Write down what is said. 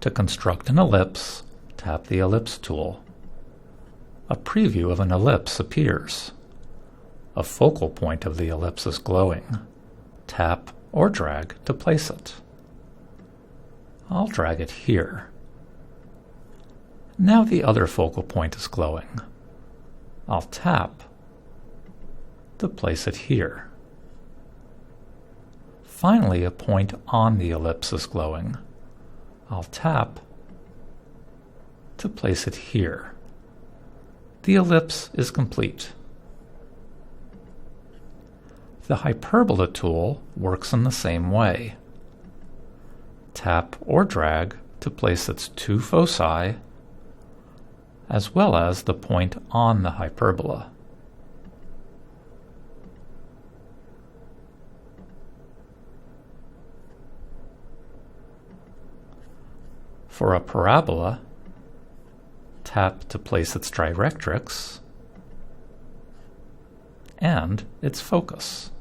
To construct an ellipse, tap the Ellipse tool. A preview of an ellipse appears. A focal point of the ellipse is glowing. Tap or drag to place it. I'll drag it here. Now the other focal point is glowing. I'll tap to place it here. Finally, a point on the ellipse is glowing. I'll tap to place it here. The ellipse is complete. The Hyperbola tool works in the same way. Tap or drag to place its two foci, as well as the point on the hyperbola. For a parabola, tap to place its directrix and its focus.